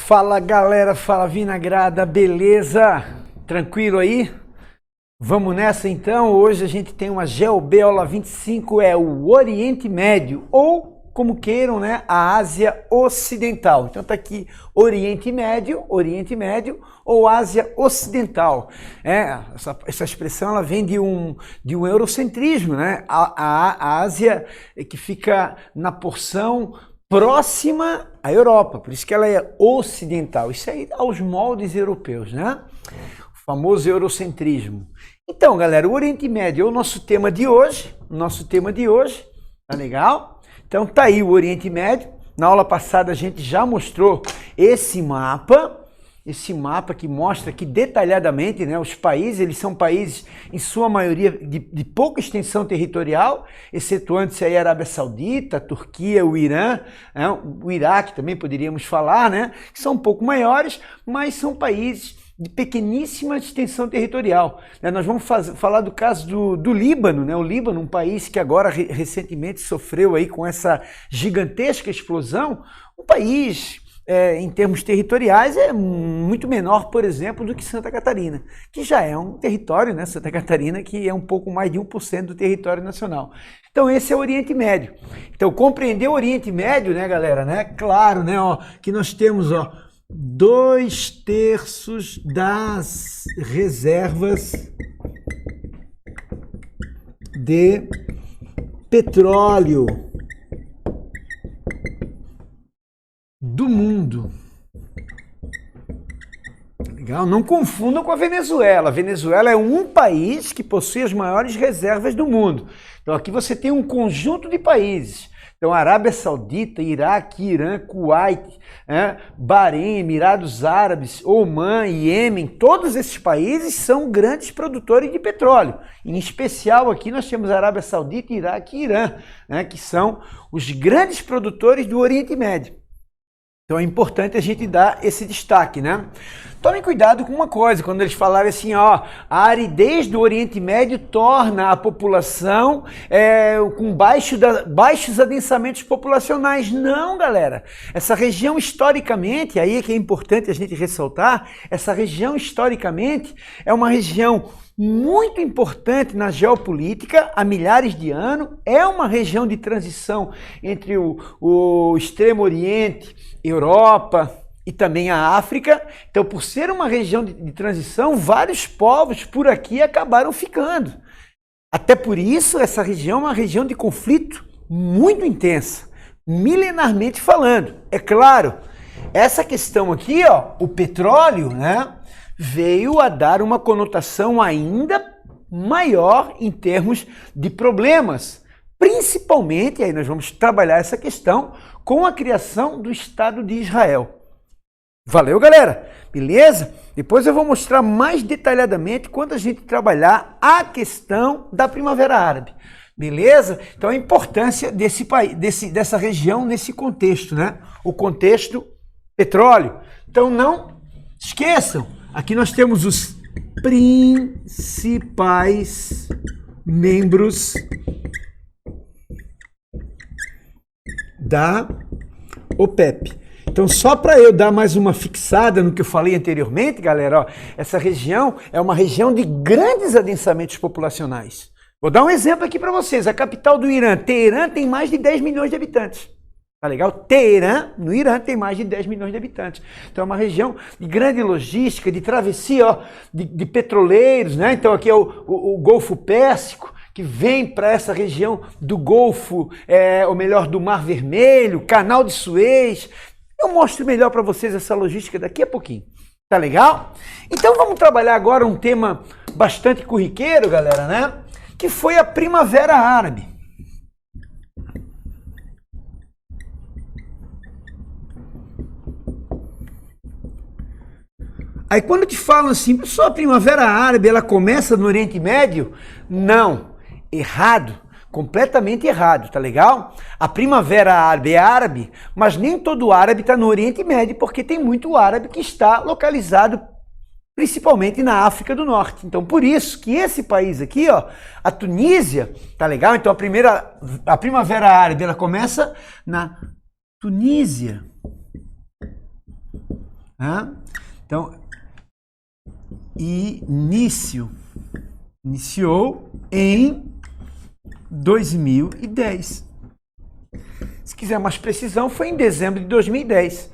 Fala galera, fala vinagrada, beleza? Tranquilo aí? Vamos nessa então. Hoje a gente tem uma GeoB aula 25, é o Oriente Médio, ou como queiram, né, a Ásia Ocidental. Então tá aqui Oriente Médio ou Ásia Ocidental. Essa expressão ela vem de um eurocentrismo, né? A Ásia que fica na porção próxima à Europa, por isso que ela é ocidental. Isso aí aos moldes europeus, né? O famoso eurocentrismo. Então, galera, o Oriente Médio é o nosso tema de hoje. Tá legal? Então tá aí o Oriente Médio. Na aula passada a gente já mostrou esse mapa que mostra aqui detalhadamente, né, os países. Eles são países, em sua maioria, de pouca extensão territorial, excetuando-se aí a Arábia Saudita, a Turquia, o Irã, né, o Iraque também poderíamos falar, né, que são um pouco maiores, mas são países de pequeníssima extensão territorial. Nós vamos falar do caso do Líbano, né? O Líbano, um país que agora recentemente sofreu aí com essa gigantesca explosão, um país em termos territoriais é muito menor, por exemplo, do que Santa Catarina, que já é um território, né? Santa Catarina, que é um pouco mais de 1% do território nacional. Então esse é o Oriente Médio. Então compreender o Oriente Médio, né, galera, né? Claro, né, ó, que nós temos, ó, 2/3 das reservas de petróleo do mundo. Legal? Não confundam com a Venezuela. A Venezuela é um país que possui as maiores reservas do mundo. Então aqui você tem um conjunto de países. Então, Arábia Saudita, Iraque, Irã, Kuwait, Bahrein, Emirados Árabes, Omã, Iêmen, todos esses países são grandes produtores de petróleo. Em especial aqui nós temos Arábia Saudita, Iraque e Irã, né, que são os grandes produtores do Oriente Médio. Então é importante a gente dar esse destaque, né? Tomem cuidado com uma coisa, quando eles falarem assim, ó, a aridez do Oriente Médio torna a população com baixos adensamentos populacionais. Não, galera. Essa região historicamente, aí é que é importante a gente ressaltar, essa região historicamente é uma região muito importante na geopolítica há milhares de anos, é uma região de transição entre o Extremo Oriente, Europa e também a África. Então, por ser uma região de transição, vários povos por aqui acabaram ficando. Até por isso, essa região é uma região de conflito muito intensa, milenarmente falando. É claro, essa questão aqui, ó, o petróleo, né, veio a dar uma conotação ainda maior em termos de problemas, principalmente, aí nós vamos trabalhar essa questão com a criação do Estado de Israel. Valeu, galera? Beleza? Depois eu vou mostrar mais detalhadamente quando a gente trabalhar a questão da Primavera Árabe. Beleza? Então a importância desse país, dessa região nesse contexto, né? O contexto petróleo. Então não esqueçam, aqui nós temos os principais membros da OPEP. Então, só para eu dar mais uma fixada no que eu falei anteriormente, galera, ó, essa região é uma região de grandes adensamentos populacionais. Vou dar um exemplo aqui para vocês. A capital do Irã, Teherã, tem mais de 10 milhões de habitantes. Tá legal? Teherã, no Irã, tem mais de 10 milhões de habitantes. Então é uma região de grande logística, de travessia, ó, de petroleiros, né? Então aqui é o Golfo Pérsico, que vem para essa região do Golfo, ou melhor, do Mar Vermelho, Canal de Suez. Eu mostro melhor para vocês essa logística daqui a pouquinho. Tá legal? Então vamos trabalhar agora um tema bastante corriqueiro, galera, né? Que foi a Primavera Árabe. Aí quando te falam assim, só a Primavera Árabe, ela começa no Oriente Médio? Não, errado. Completamente errado, tá legal? A Primavera Árabe é árabe, mas nem todo árabe está no Oriente Médio, porque tem muito árabe que está localizado principalmente na África do Norte. Então, por isso que esse país aqui, ó, a Tunísia, tá legal? Então, a Primavera Árabe, ela começa na Tunísia. Né? Então, iniciou em 2010. Se quiser mais precisão, foi em dezembro de 2010.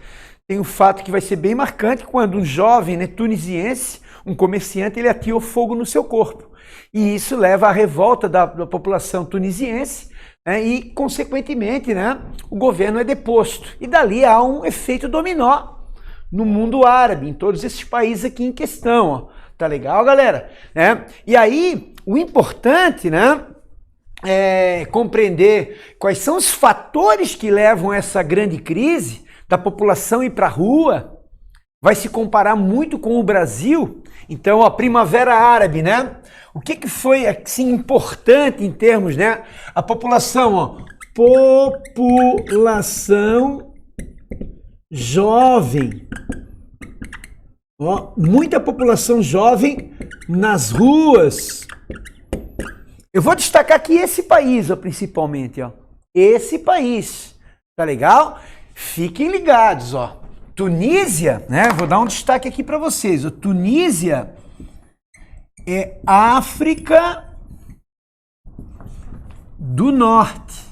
Tem um fato que vai ser bem marcante, quando um jovem, né, tunisiense, um comerciante, ele ateou fogo no seu corpo. E isso leva à revolta da população tunisiense, né, e, consequentemente, né, o governo é deposto. E dali há um efeito dominó no mundo árabe, em todos esses países aqui em questão. Ó. Tá legal, galera? Né? E aí, o importante, né, é compreender quais são os fatores que levam a essa grande crise da população ir para a rua. Vai se comparar muito com o Brasil. Então, a Primavera Árabe, né? O que foi assim importante em termos, né? A população, ó, população jovem. Ó, muita população jovem nas ruas. Eu vou destacar aqui esse país, ó, principalmente, ó. Esse país, tá legal? Fiquem ligados, ó. Tunísia, né? Vou dar um destaque aqui para vocês. Ó. Tunísia é África do Norte.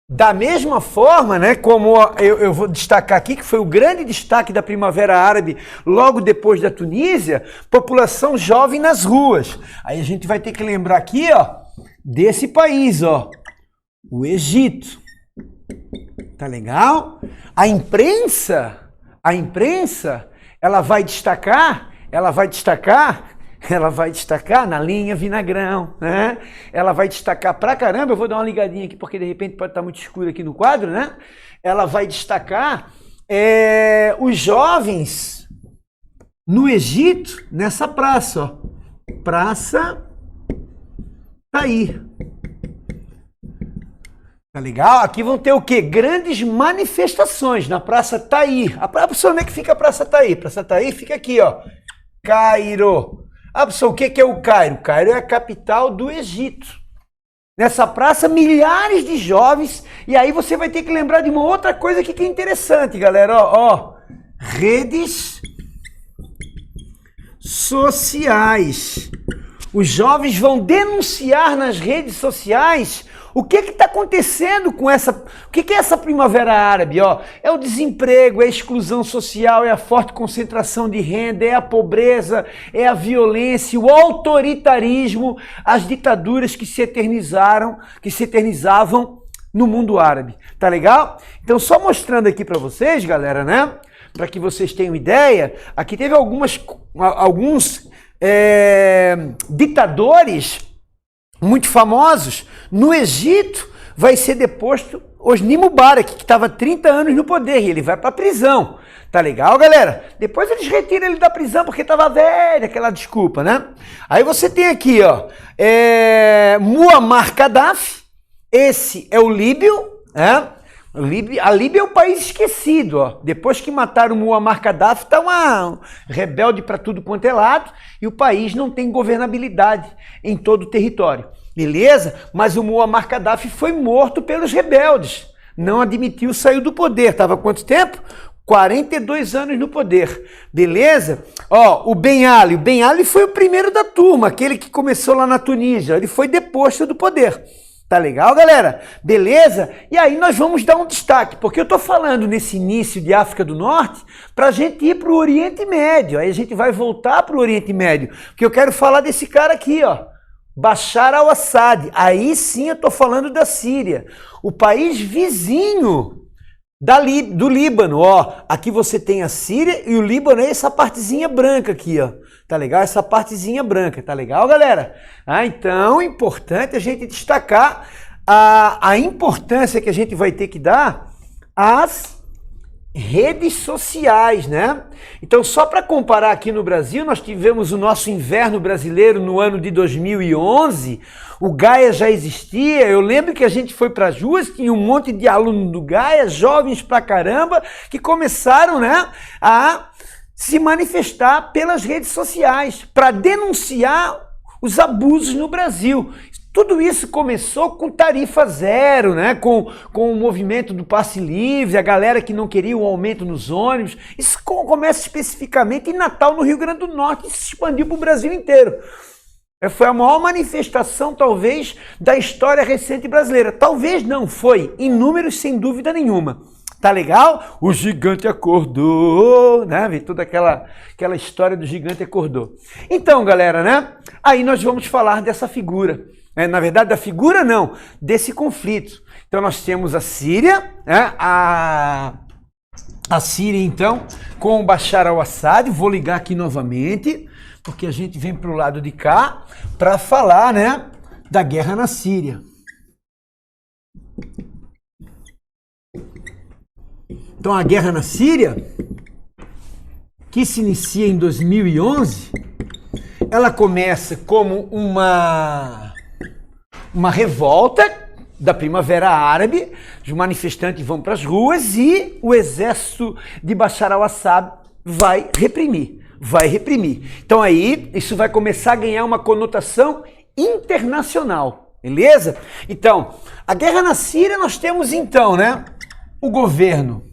Da mesma forma, né, como eu vou destacar aqui, que foi o grande destaque da Primavera Árabe logo depois da Tunísia, população jovem nas ruas. Aí a gente vai ter que lembrar aqui, ó, desse país, ó, o Egito. Tá legal? A imprensa, ela vai destacar na linha Vinagrão, né? Ela vai destacar pra caramba, eu vou dar uma ligadinha aqui porque de repente pode estar muito escuro aqui no quadro, né? Ela vai destacar os jovens no Egito, nessa praça, ó. Praça Tahrir. Tá legal? Aqui vão ter o quê? Grandes manifestações na Praça Tahrir. A pessoa, onde é que fica a Praça Tahrir? Praça Tahrir fica aqui, ó. Cairo. Ah, pessoal, o que é o Cairo? Cairo é a capital do Egito. Nessa praça, milhares de jovens. E aí você vai ter que lembrar de uma outra coisa aqui que é interessante, galera. Ó, redes sociais. Os jovens vão denunciar nas redes sociais o que está acontecendo com essa... O que é essa Primavera Árabe? Ó? É o desemprego, é a exclusão social, é a forte concentração de renda, é a pobreza, é a violência, o autoritarismo, as ditaduras que se eternizavam no mundo árabe. Tá legal? Então, só mostrando aqui para vocês, galera, né? Para que vocês tenham ideia, aqui teve alguns ditadores muito famosos. No Egito vai ser deposto Hosni Mubarak, que estava 30 anos no poder, e ele vai para a prisão. Tá legal, galera? Depois eles retiram ele da prisão porque estava velho, aquela desculpa, né? Aí você tem aqui, ó, Muammar Gaddafi, esse é o líbio, né? A Líbia é um país esquecido, ó. Depois que mataram o Muammar Gaddafi, tá uma rebelde para tudo quanto é lado, e o país não tem governabilidade em todo o território. Beleza? Mas o Muammar Gaddafi foi morto pelos rebeldes. Não admitiu, saiu do poder. Estava há quanto tempo? 42 anos no poder. Beleza? Ó, o Ben Ali. O Ben Ali foi o primeiro da turma, aquele que começou lá na Tunísia. Ele foi deposto do poder. Tá legal, galera? Beleza? E aí nós vamos dar um destaque, porque eu tô falando nesse início de África do Norte pra gente ir pro Oriente Médio. Aí a gente vai voltar pro Oriente Médio, porque eu quero falar desse cara aqui, ó. Bashar al-Assad. Aí sim eu tô falando da Síria. O país vizinho do Líbano, ó. Aqui você tem a Síria e o Líbano é essa partezinha branca aqui, ó. Tá legal? Essa partezinha branca, tá legal, galera? Então, é importante a gente destacar a importância que a gente vai ter que dar às redes sociais, né? Então, só para comparar aqui no Brasil, nós tivemos o nosso inverno brasileiro no ano de 2011, o Gaia já existia, eu lembro que a gente foi para as ruas, tinha um monte de alunos do Gaia, jovens pra caramba, que começaram, né, a se manifestar pelas redes sociais para denunciar os abusos no Brasil. Tudo isso começou com tarifa zero, né? Com o movimento do passe livre, a galera que não queria o aumento nos ônibus. Isso começa especificamente em Natal, no Rio Grande do Norte, e se expandiu para o Brasil inteiro. Foi a maior manifestação, talvez, da história recente brasileira. Talvez não, foi, em números, sem dúvida nenhuma. Tá legal? O gigante acordou, né? Vem toda aquela história do gigante acordou. Então, galera, né? Aí nós vamos falar dessa figura. Na verdade, da figura não, desse conflito. Então nós temos a Síria, né? A Síria, então, com o Bashar al-Assad. Vou ligar aqui novamente, porque a gente vem para o lado de cá para falar, né, da guerra na Síria. Então, a guerra na Síria, que se inicia em 2011, ela começa como uma revolta da Primavera Árabe. Os manifestantes vão para as ruas e o exército de Bashar al-Assad vai reprimir. Então aí, isso vai começar a ganhar uma conotação internacional, beleza? Então, a guerra na Síria, nós temos então, né, o governo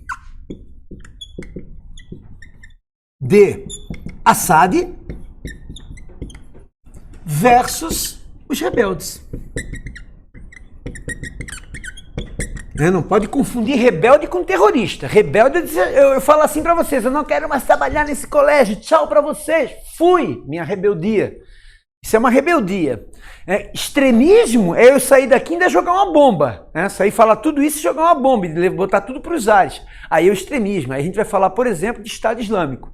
de Assad versus os rebeldes. Não pode confundir rebelde com terrorista. Rebelde, eu falo assim para vocês, eu não quero mais trabalhar nesse colégio, tchau para vocês, fui, minha rebeldia. Isso é uma rebeldia. Extremismo é eu sair daqui e ainda jogar uma bomba. Sair falar tudo isso e jogar uma bomba, botar tudo para os ares. Aí é o extremismo. Aí a gente vai falar, por exemplo, de Estado Islâmico.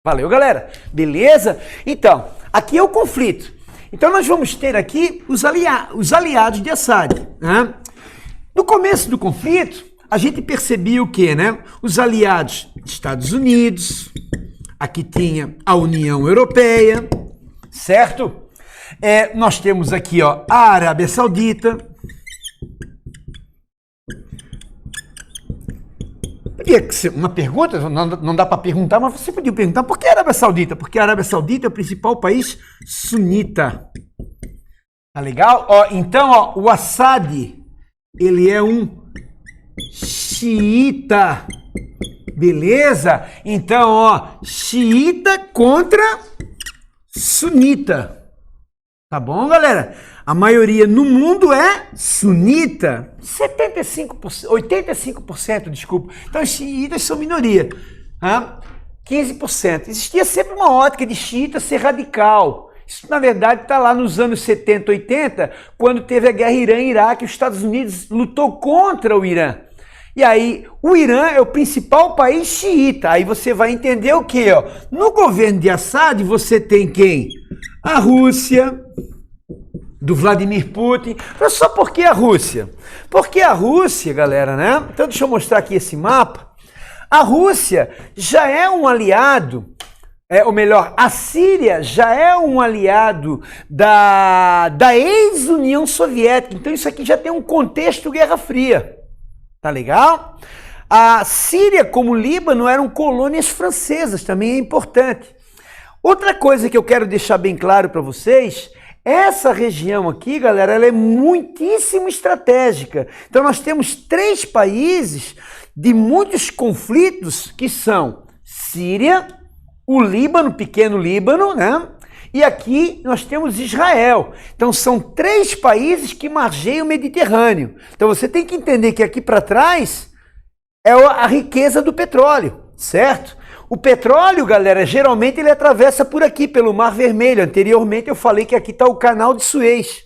Valeu, galera? Beleza? Então, aqui é o conflito. Então nós vamos ter aqui os aliados de Assad. No começo do conflito, a gente percebia o quê, né? Os aliados Estados Unidos, aqui tinha a União Europeia, certo? Nós temos aqui, ó, a Arábia Saudita. Podia ser uma pergunta, não dá para perguntar, mas você podia perguntar por que a Arábia Saudita? Porque a Arábia Saudita é o principal país sunita. Tá legal? Então, o Assad, ele é um xiita, beleza? Então, xiita contra sunita. Tá bom, galera? A maioria no mundo é sunita. 85%, desculpa. Então, os xiitas são minoria. 15%. Existia sempre uma ótica de xiita ser radical. Isso, na verdade, está lá nos anos 70, 80, quando teve a guerra Irã-Iraque, os Estados Unidos lutou contra o Irã. E aí, o Irã é o principal país xiita. Aí você vai entender o quê? No governo de Assad, você tem quem? A Rússia, do Vladimir Putin. Só por que a Rússia? Porque a Rússia, galera, né? Então, deixa eu mostrar aqui esse mapa. A Rússia já é um aliado... ou melhor, a Síria já é um aliado da ex-União Soviética. Então isso aqui já tem um contexto Guerra Fria. Tá legal? A Síria, como o Líbano, eram colônias francesas, também é importante. Outra coisa que eu quero deixar bem claro para vocês, essa região aqui, galera, ela é muitíssimo estratégica. Então nós temos 3 países de muitos conflitos que são Síria, o Líbano, pequeno Líbano, né? E aqui nós temos Israel. Então são 3 países que margeiam o Mediterrâneo. Então você tem que entender que aqui para trás é a riqueza do petróleo, certo? O petróleo, galera, geralmente ele atravessa por aqui, pelo Mar Vermelho. Anteriormente eu falei que aqui está o canal de Suez.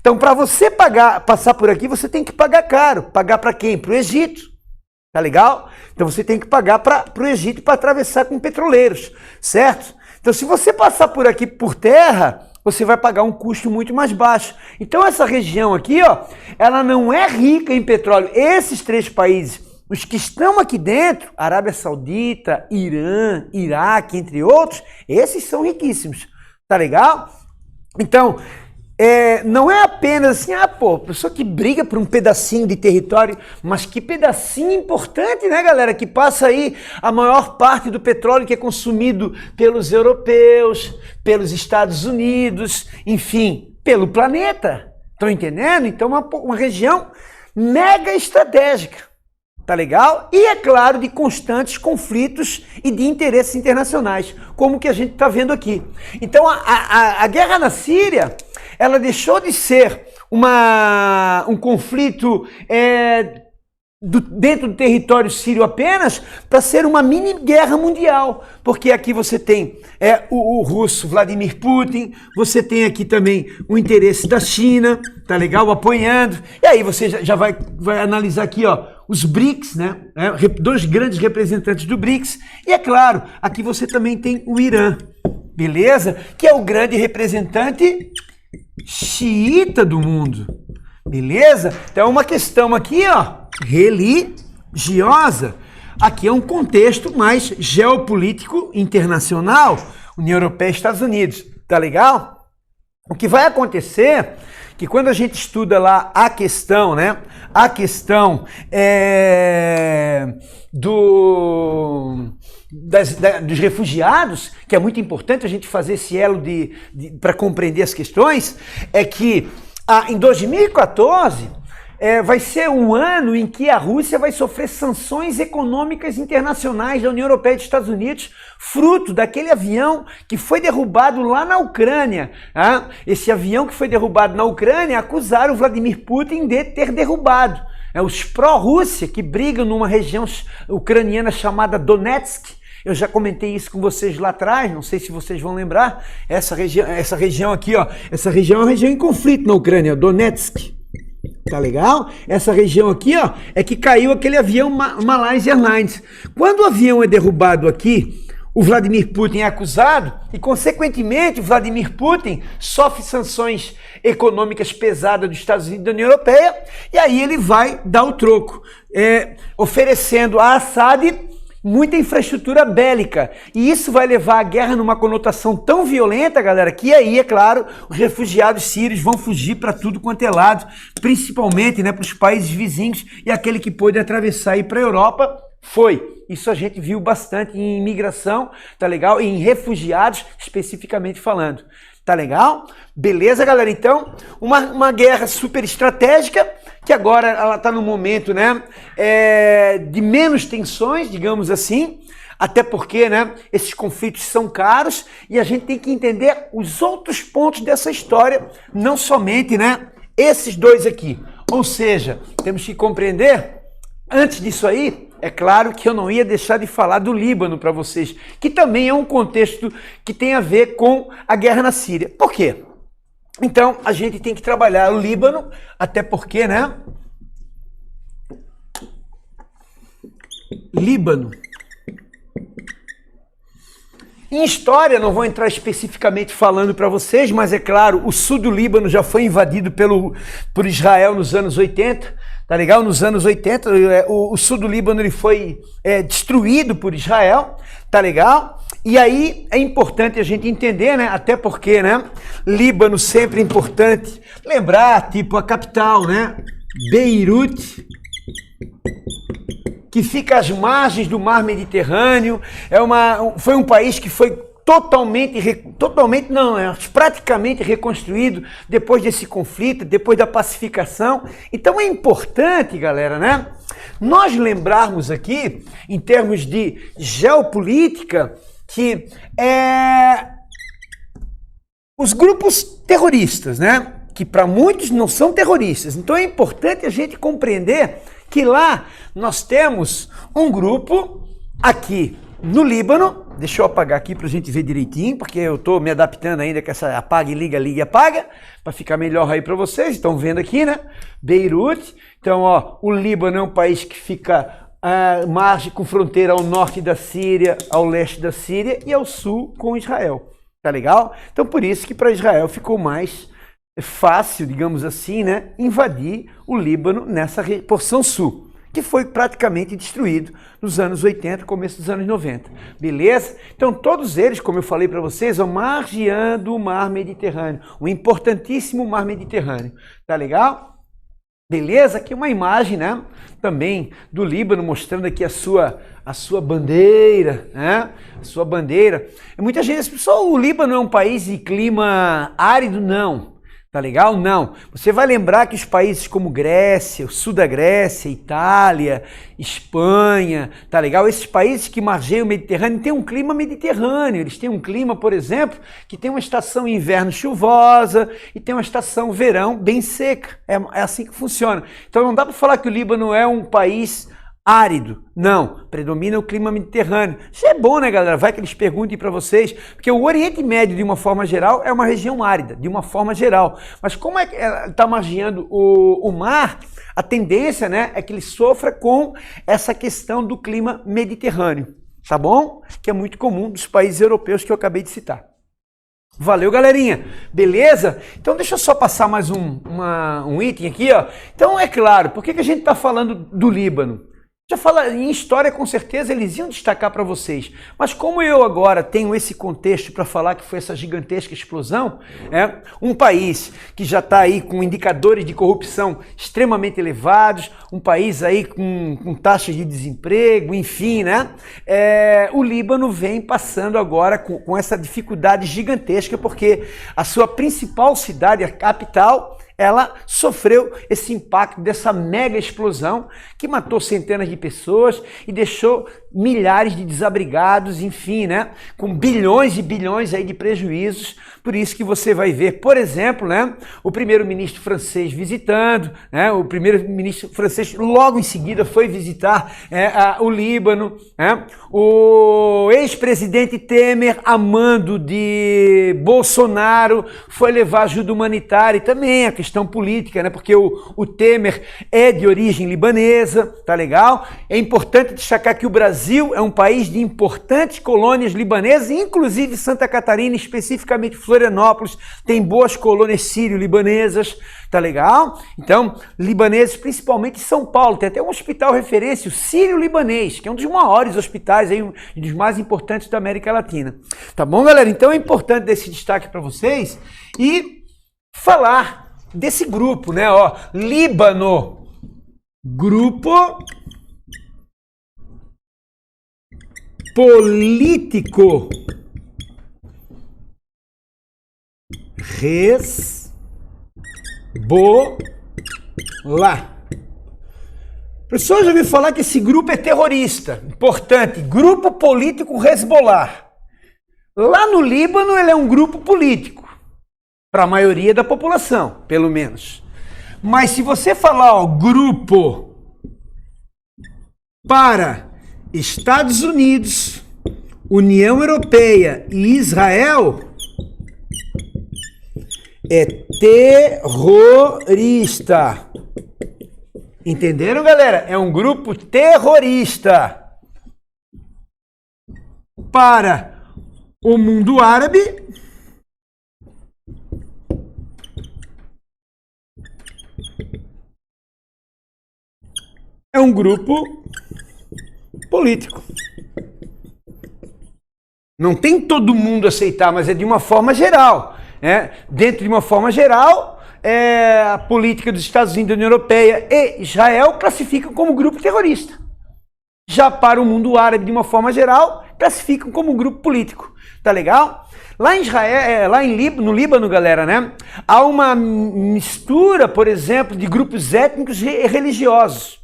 Então para você passar por aqui, você tem que pagar caro. Pagar para quem? Para o Egito. Tá legal? Então você tem que pagar para o Egito para atravessar com petroleiros, certo? Então se você passar por aqui por terra, você vai pagar um custo muito mais baixo. Então essa região aqui, ó, ela não é rica em petróleo. Esses 3 países, os que estão aqui dentro, Arábia Saudita, Irã, Iraque, entre outros, esses são riquíssimos. Tá legal? Então... não é apenas assim, pessoa que briga por um pedacinho de território, mas que pedacinho importante, né, galera? Que passa aí a maior parte do petróleo que é consumido pelos europeus, pelos Estados Unidos, enfim, pelo planeta. Estão entendendo? Então, uma região mega estratégica, tá legal? E, é claro, de constantes conflitos e de interesses internacionais, como que a gente está vendo aqui. Então, a guerra na Síria, ela deixou de ser um conflito dentro do território sírio apenas para ser uma mini guerra mundial, porque aqui você tem o russo Vladimir Putin, você tem aqui também o interesse da China, tá legal? Apoiando, e aí você já vai analisar aqui, ó, os BRICS, né? Dois grandes representantes do BRICS, e é claro, aqui você também tem o Irã, beleza? Que é o grande representante xiita do mundo, beleza? Então é uma questão aqui, ó, religiosa. Aqui é um contexto mais geopolítico internacional, União Europeia e Estados Unidos, tá legal? O que vai acontecer que quando a gente estuda lá a questão, né, a questão dos refugiados, que é muito importante a gente fazer esse elo para compreender as questões, é que em 2014 vai ser um ano em que a Rússia vai sofrer sanções econômicas internacionais da União Europeia e dos Estados Unidos, fruto daquele avião que foi derrubado lá na Ucrânia. Esse avião que foi derrubado na Ucrânia acusaram o Vladimir Putin de ter derrubado. Os pró-Rússia, que brigam numa região ucraniana chamada Donetsk. Eu já comentei isso com vocês lá atrás, não sei se vocês vão lembrar. Essa região aqui, ó, essa região é uma região em conflito na Ucrânia, Donetsk. Tá legal? Essa região aqui, ó, é que caiu aquele avião Malaysia Airlines. Quando o avião é derrubado aqui, o Vladimir Putin é acusado e, consequentemente, o Vladimir Putin sofre sanções econômicas pesadas dos Estados Unidos e da União Europeia, e aí ele vai dar o troco, oferecendo a Assad muita infraestrutura bélica, e isso vai levar a guerra numa conotação tão violenta, galera, que aí, é claro, os refugiados sírios vão fugir para tudo quanto é lado, principalmente, né, para os países vizinhos, e aquele que pôde atravessar e ir para a Europa foi. Isso a gente viu bastante em imigração, tá legal? E em refugiados, especificamente falando. Tá legal? Beleza, galera? Então, uma guerra super estratégica, que agora ela está no momento, né, de menos tensões, digamos assim, até porque, né, esses conflitos são caros e a gente tem que entender os outros pontos dessa história, não somente, né, esses dois aqui. Ou seja, temos que compreender, antes disso aí, é claro que eu não ia deixar de falar do Líbano para vocês, que também é um contexto que tem a ver com a guerra na Síria. Por quê? Então, a gente tem que trabalhar o Líbano, até porque, né? Líbano. Em história, não vou entrar especificamente falando para vocês, mas é claro, o sul do Líbano já foi invadido por Israel nos anos 80, tá legal? Nos anos 80, o sul do Líbano ele foi destruído por Israel, tá legal? E aí é importante a gente entender, né? Até porque, né? Líbano sempre é importante lembrar, tipo, a capital, né? Beirute, que fica às margens do mar Mediterrâneo, foi um país que foi praticamente reconstruído depois desse conflito, depois da pacificação. Então é importante, galera, né, nós lembrarmos aqui, em termos de geopolítica, que os grupos terroristas, né, que para muitos não são terroristas, então é importante a gente compreender que lá nós temos um grupo aqui no Líbano, deixa eu apagar aqui para a gente ver direitinho, porque eu estou me adaptando ainda com essa apaga e liga, liga e apaga, para ficar melhor aí para vocês, estão vendo aqui, né? Beirute, então ó, o Líbano é um país que fica margem com fronteira ao norte da Síria, ao leste da Síria e ao sul com Israel, tá legal? Então por isso que para Israel ficou mais fácil, digamos assim, né, invadir o Líbano nessa porção sul, que foi praticamente destruído nos anos 80, começo dos anos 90. Beleza? Então todos eles, como eu falei para vocês, vão margeando o mar Mediterrâneo, um importantíssimo mar Mediterrâneo. Tá legal? Beleza? Aqui uma imagem, né, também do Líbano, mostrando aqui a sua bandeira, né? A sua bandeira. E muita gente diz, pessoal, o Líbano é um país de clima árido? Não. Tá legal? Não. Você vai lembrar que os países como Grécia, o sul da Grécia, Itália, Espanha, tá legal? Esses países que margeiam o Mediterrâneo têm um clima mediterrâneo. Eles têm um clima, por exemplo, que tem uma estação inverno chuvosa e tem uma estação verão bem seca. É assim que funciona. Então não dá para falar que o Líbano é um país árido. Não, predomina o clima mediterrâneo. Isso é bom, né, galera? Vai que eles perguntem para vocês, porque o Oriente Médio, de uma forma geral, é uma região árida, de uma forma geral. Mas como é que está margeando o mar, a tendência, né, é que ele sofra com essa questão do clima mediterrâneo, tá bom? Que é muito comum dos países europeus que eu acabei de citar. Valeu, galerinha. Beleza? Então deixa eu só passar mais um item aqui, ó. Então é claro, por que a gente está falando do Líbano? Já fala em história, com certeza eles iam destacar para vocês, mas como eu agora tenho esse contexto para falar que foi essa gigantesca explosão, um país que já está aí com indicadores de corrupção extremamente elevados, um país aí com taxas de desemprego, enfim, né? O Líbano vem passando agora com essa dificuldade gigantesca porque a sua principal cidade, a capital, ela sofreu esse impacto dessa mega explosão que matou centenas de pessoas e deixou milhares de desabrigados, enfim, né, com bilhões e bilhões aí de prejuízos. Por isso que você vai ver, por exemplo, né, o primeiro-ministro francês visitando, né, o primeiro-ministro francês logo em seguida foi visitar o Líbano, né, o ex-presidente Temer, a mando de Bolsonaro, foi levar ajuda humanitária e também a questão política, né, porque o Temer é de origem libanesa, tá legal? É importante destacar que o Brasil é um país de importantes colônias libanesas, inclusive Santa Catarina, especificamente Florianópolis, tem boas colônias sírio-libanesas, tá legal? Então, libaneses, principalmente em São Paulo, tem até um hospital referência, o Sírio-Libanês, que é um dos maiores hospitais, aí, um dos mais importantes da América Latina. Tá bom, galera? Então é importante dar esse destaque para vocês e falar desse grupo, né? Ó, Líbano, grupo político Hezbollah. Pessoas já ouviram falar que esse grupo é terrorista. Importante, grupo político Hezbollah. Lá no Líbano ele é um grupo político, para a maioria da população, pelo menos. Mas se você falar, ó, grupo para Estados Unidos, União Europeia e Israel, é terrorista. Entenderam, galera? É um grupo terrorista. Para o mundo árabe, é um grupo político. Não tem todo mundo aceitar, mas é de uma forma geral. Dentro de uma forma geral, a política dos Estados Unidos, da União Europeia e Israel classificam como grupo terrorista. Já para o mundo árabe, de uma forma geral, classificam como grupo político. Tá legal? Lá em Israel, no Líbano, galera, né? Há uma mistura, por exemplo, de grupos étnicos e religiosos.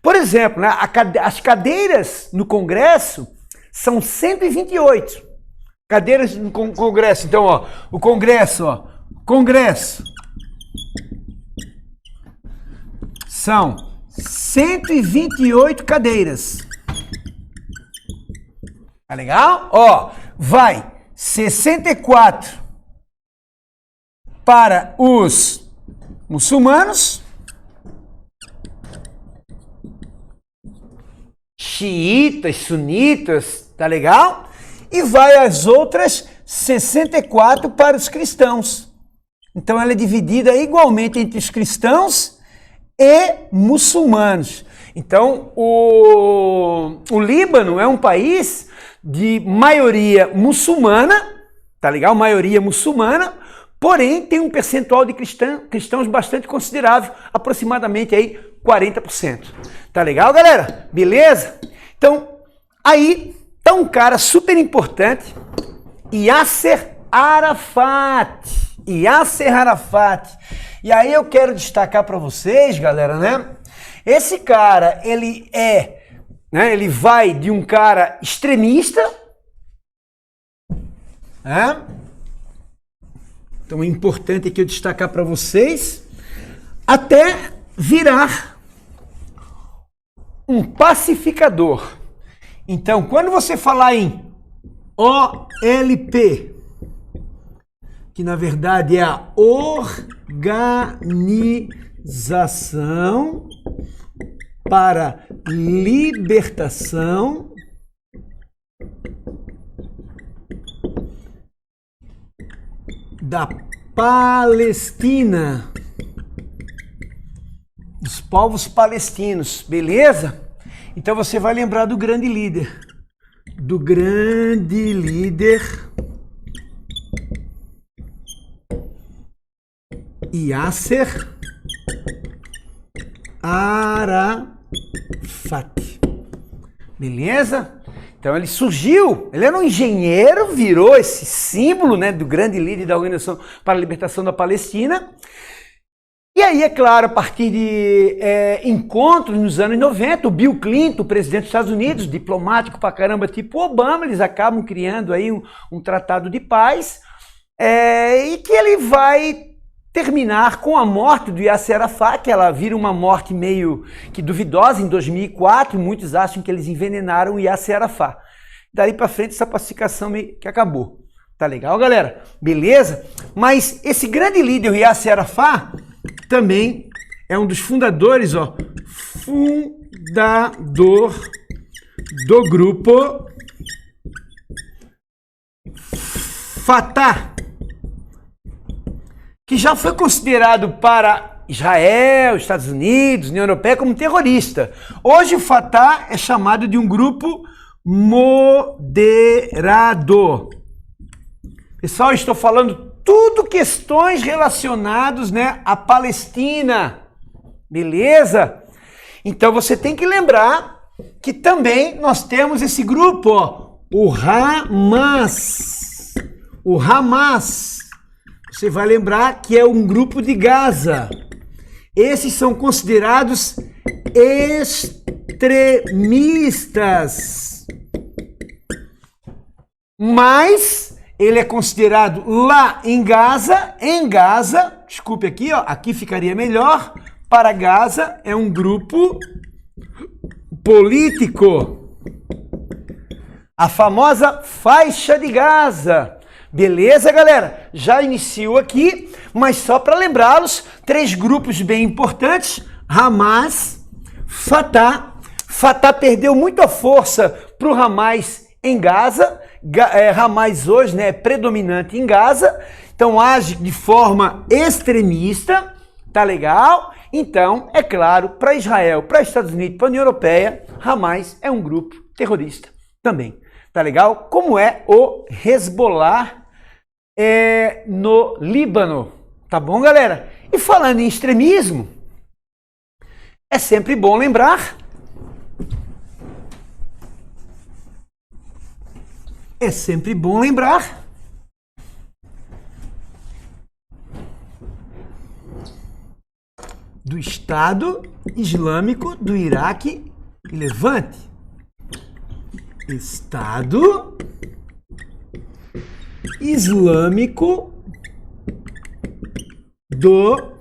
Por exemplo, né, as cadeiras no Congresso são 128 cadeiras no Congresso. Então, ó, o Congresso, são 128 cadeiras. Tá legal? Ó, vai 64 para os muçulmanos, xiitas, sunitas, tá legal? E vai as outras 64 para os cristãos. Então ela é dividida igualmente entre os cristãos e muçulmanos. Então o Líbano é um país de maioria muçulmana, tá legal? Maioria muçulmana, porém tem um percentual de cristãos bastante considerável, aproximadamente aí 40%. Tá legal, galera? Beleza? Então, aí tá um cara super importante, Yasser Arafat. Yasser Arafat. E aí eu quero destacar para vocês, galera, né? Esse cara, ele ele vai de um cara extremista, né? Então é importante aqui eu destacar para vocês, até virar um pacificador. Então, quando você falar em OLP, que na verdade é a Organização para Libertação da Palestina, dos povos palestinos, beleza? Então você vai lembrar do grande líder, Yasser Arafat, beleza? Então ele surgiu, ele era um engenheiro, virou esse símbolo, né, do grande líder da Organização para a Libertação da Palestina. E aí, é claro, a partir de encontros nos anos 90, o Bill Clinton, o presidente dos Estados Unidos, diplomático pra caramba, tipo Obama, eles acabam criando aí um tratado de paz, e que ele vai terminar com a morte do Yasser Arafat, que ela vira uma morte meio que duvidosa em 2004, muitos acham que eles envenenaram o Yasser Arafat. Daí para frente essa pacificação meio que acabou. Tá legal, galera? Beleza? Mas esse grande líder, o Yasser Arafat, também é um dos fundadores, fundador do grupo Fatah, que já foi considerado para Israel, Estados Unidos, União Europeia como terrorista. Hoje o Fatah é chamado de um grupo moderado. Pessoal, estou falando tudo questões relacionadas, né, à Palestina, beleza? Então você tem que lembrar que também nós temos esse grupo, o Hamas. O Hamas. Você vai lembrar que é um grupo de Gaza. Esses são considerados extremistas. Mas ele é considerado lá em Gaza, desculpe aqui, aqui ficaria melhor, para Gaza é um grupo político. A famosa faixa de Gaza. Beleza, galera? Já iniciou aqui, mas só para lembrá-los, 3 grupos bem importantes, Hamas, Fatah. Fatah perdeu muita força para o Hamas em Gaza. Hamas hoje, né, é predominante em Gaza, então age de forma extremista, tá legal? Então, é claro, para Israel, para Estados Unidos, para a União Europeia, Hamas é um grupo terrorista também, tá legal? Como é o Hezbollah no Líbano, tá bom, galera? E falando em extremismo, é sempre bom lembrar, do Estado Islâmico do Iraque e Levante. Estado Islâmico do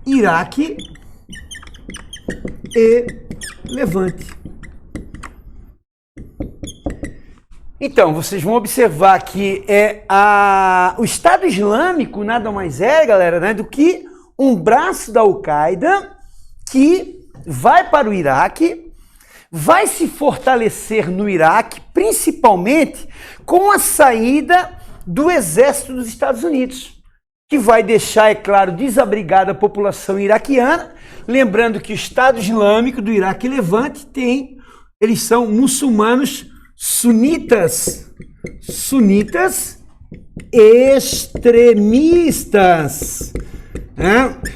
Iraque e Levante. Então, vocês vão observar que o Estado Islâmico nada mais é, galera, né, do que um braço da Al-Qaeda que vai para o Iraque, vai se fortalecer no Iraque, principalmente com a saída do exército dos Estados Unidos, que vai deixar, é claro, desabrigada a população iraquiana. Lembrando que o Estado Islâmico do Iraque e Levante eles são muçulmanos sunitas extremistas.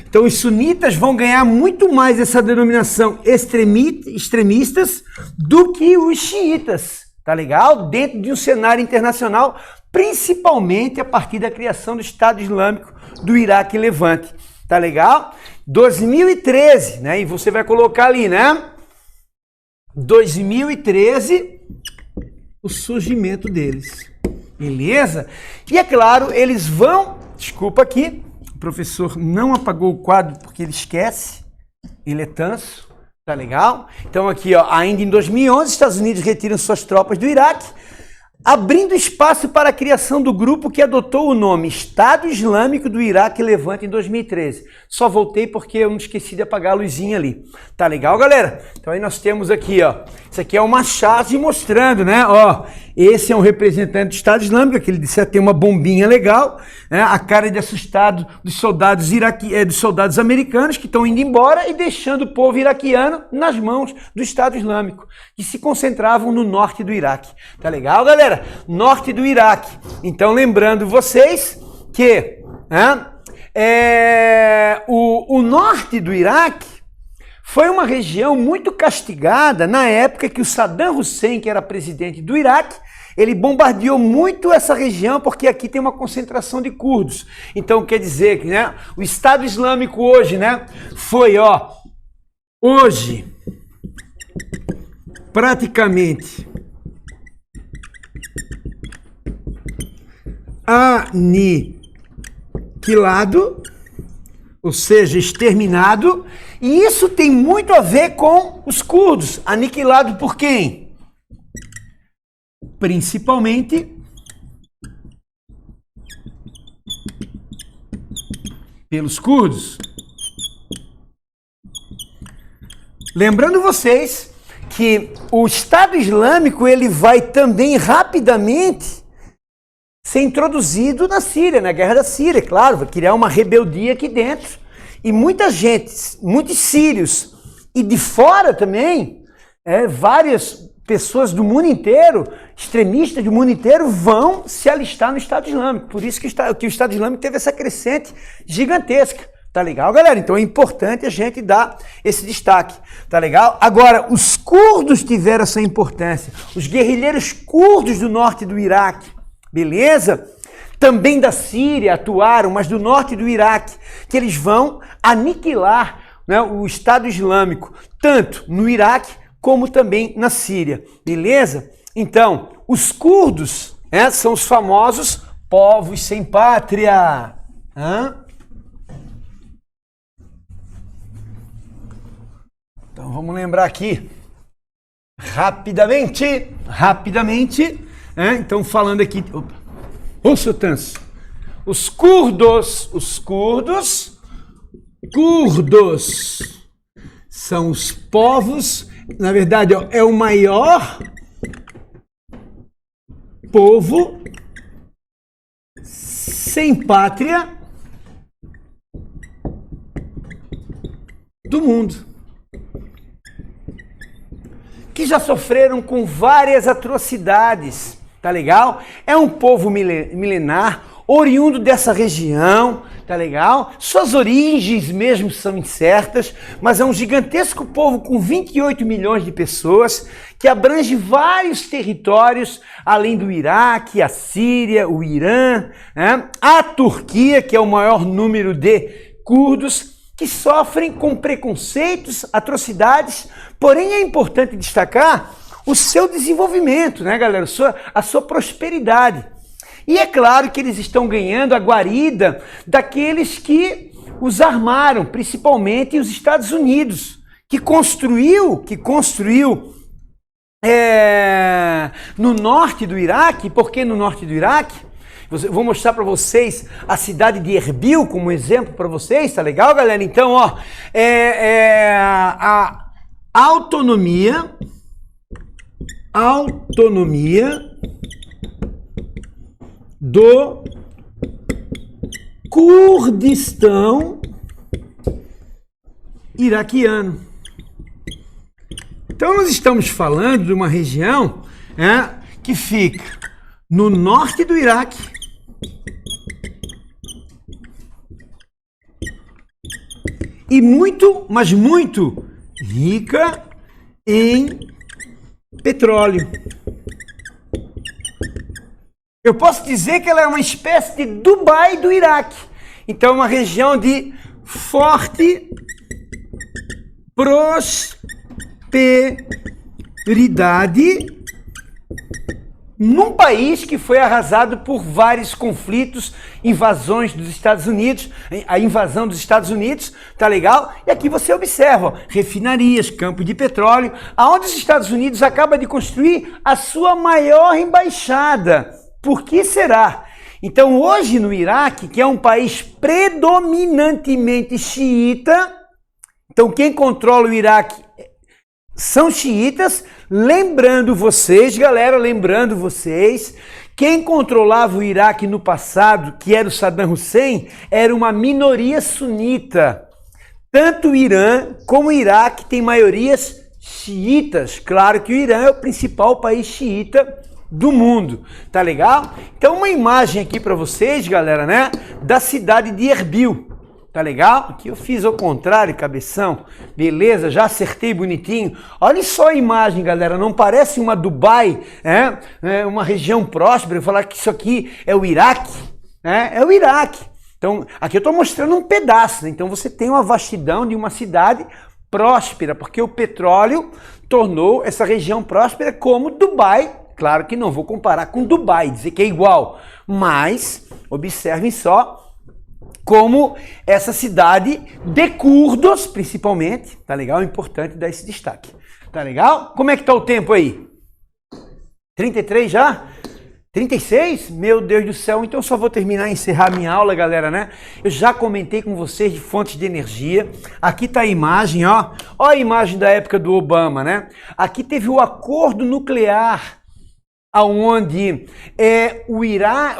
Então os sunitas vão ganhar muito mais essa denominação extremistas do que os xiitas, tá legal? Dentro de um cenário internacional principalmente a partir da criação do Estado Islâmico do Iraque e Levante. Tá legal? 2013, né? E você vai colocar ali, né? 2013, o surgimento deles. Beleza? E é claro, eles vão... Desculpa aqui, o professor não apagou o quadro porque ele esquece. Ele é tanso. Tá legal? Então aqui, ó, ainda em 2011, Estados Unidos retiram suas tropas do Iraque, abrindo espaço para a criação do grupo que adotou o nome Estado Islâmico do Iraque e Levante em 2013. Só voltei porque eu não esqueci de apagar a luzinha ali. Tá legal, galera? Então aí nós temos aqui, ó, isso aqui é uma chave mostrando, né, ó, esse é um representante do Estado Islâmico, aquele disse tem uma bombinha legal, né, a cara de assustado dos soldados dos soldados americanos que estão indo embora e deixando o povo iraquiano nas mãos do Estado Islâmico, que se concentravam no norte do Iraque. Tá legal, galera? Norte do Iraque. Então, lembrando vocês que o norte do Iraque foi uma região muito castigada na época que o Saddam Hussein, que era presidente do Iraque, ele bombardeou muito essa região porque aqui tem uma concentração de curdos. Então quer dizer que, né, o Estado Islâmico hoje, né, foi, ó, hoje praticamente aniquilado, ou seja, exterminado, e isso tem muito a ver com os curdos. Aniquilado por quem? Principalmente pelos curdos. Lembrando vocês que o Estado Islâmico ele vai também rapidamente ser introduzido na Síria, na guerra da Síria, claro, vai criar uma rebeldia aqui dentro. E muita gente, muitos sírios e de fora também, várias pessoas do mundo inteiro, extremistas do mundo inteiro, vão se alistar no Estado Islâmico. Por isso que o Estado Islâmico teve essa crescente gigantesca. Tá legal, galera? Então é importante a gente dar esse destaque. Tá legal? Agora, os curdos tiveram essa importância. Os guerrilheiros curdos do norte do Iraque, beleza? Também da Síria atuaram, mas do norte do Iraque, que eles vão aniquilar, né, o Estado Islâmico, tanto no Iraque como também na Síria, beleza? Então, os curdos, são os famosos povos sem pátria. Então, vamos lembrar aqui, rapidamente, então falando aqui... Ô, seu Tanso, os curdos são os povos, na verdade, é o maior povo sem pátria do mundo, que já sofreram com várias atrocidades. Tá legal? É um povo milenar, oriundo dessa região, tá legal? Suas origens mesmo são incertas, mas é um gigantesco povo com 28 milhões de pessoas, que abrange vários territórios, além do Iraque, a Síria, o Irã, a Turquia, que é o maior número de curdos, que sofrem com preconceitos, atrocidades, porém é importante destacar o seu desenvolvimento, né, galera? A sua prosperidade. E é claro que eles estão ganhando a guarida daqueles que os armaram, principalmente os Estados Unidos, que construiu no norte do Iraque. Por que no norte do Iraque? Vou mostrar para vocês a cidade de Erbil como exemplo para vocês, tá legal, galera? Então, ó, a autonomia do Kurdistão iraquiano. Então nós estamos falando de uma região que fica no norte do Iraque, e muito, mas muito rica em petróleo. Eu posso dizer que ela é uma espécie de Dubai do Iraque. Então, uma região de forte prosperidade num país que foi arrasado por vários conflitos, invasões dos Estados Unidos, a invasão dos Estados Unidos, tá legal? E aqui você observa, ó, refinarias, campos de petróleo, aonde os Estados Unidos acaba de construir a sua maior embaixada. Por que será? Então hoje no Iraque, que é um país predominantemente xiita, então quem controla o Iraque são xiitas, lembrando vocês, galera, quem controlava o Iraque no passado, que era o Saddam Hussein, era uma minoria sunita. Tanto o Irã como o Iraque têm maiorias xiitas. Claro que o Irã é o principal país xiita do mundo, tá legal? Então uma imagem aqui para vocês, galera, né, da cidade de Erbil. Tá legal? Aqui eu fiz ao contrário, cabeção. Beleza, já acertei bonitinho. Olha só a imagem, galera. Não parece uma Dubai, uma região próspera? Eu falar que isso aqui é o Iraque, né? É o Iraque. Então, aqui eu estou mostrando um pedaço, né? Então você tem uma vastidão de uma cidade próspera, porque o petróleo tornou essa região próspera como Dubai. Claro que não vou comparar com Dubai, dizer que é igual, mas observem só como essa cidade de curdos, principalmente, tá legal? É importante dar esse destaque, tá legal? Como é que tá o tempo aí? 33 já? 36? Meu Deus do céu, então eu só vou terminar e encerrar minha aula, galera, né? Eu já comentei com vocês de fontes de energia. Aqui tá a imagem, ó. Ó a imagem da época do Obama, né? Aqui teve o acordo nuclear, aonde o Irã,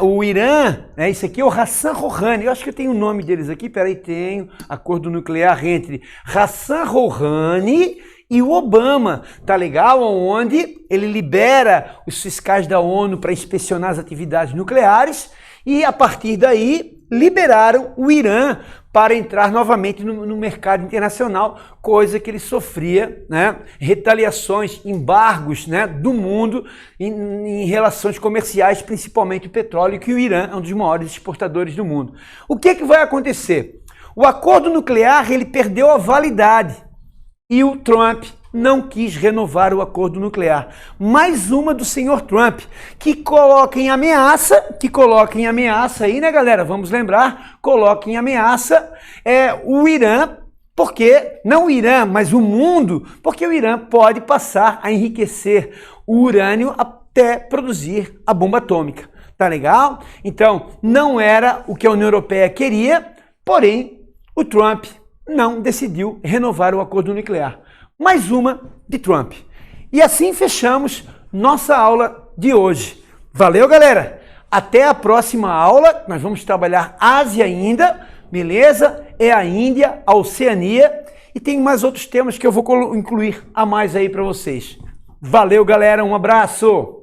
isso aqui é o Hassan Rouhani, eu acho que eu tenho o nome deles aqui, peraí, tenho acordo nuclear entre Hassan Rouhani e o Obama, tá legal? Onde ele libera os fiscais da ONU para inspecionar as atividades nucleares e a partir daí liberaram o Irã para entrar novamente no mercado internacional, coisa que ele sofria, né, retaliações, embargos, né, do mundo em relações comerciais, principalmente o petróleo, que o Irã é um dos maiores exportadores do mundo. O que vai acontecer? O acordo nuclear ele perdeu a validade e o Trump não quis renovar o acordo nuclear. Mais uma do senhor Trump, que coloca em ameaça aí, né, galera? Vamos lembrar, coloca em ameaça o Irã, porque, não o Irã, mas o mundo, porque o Irã pode passar a enriquecer o urânio até produzir a bomba atômica. Tá legal? Então, não era o que a União Europeia queria, porém, o Trump não decidiu renovar o acordo nuclear. Mais uma de Trump. E assim fechamos nossa aula de hoje. Valeu, galera! Até a próxima aula. Nós vamos trabalhar Ásia ainda, beleza? É a Índia, a Oceania e tem mais outros temas que eu vou incluir a mais aí para vocês. Valeu, galera! Um abraço!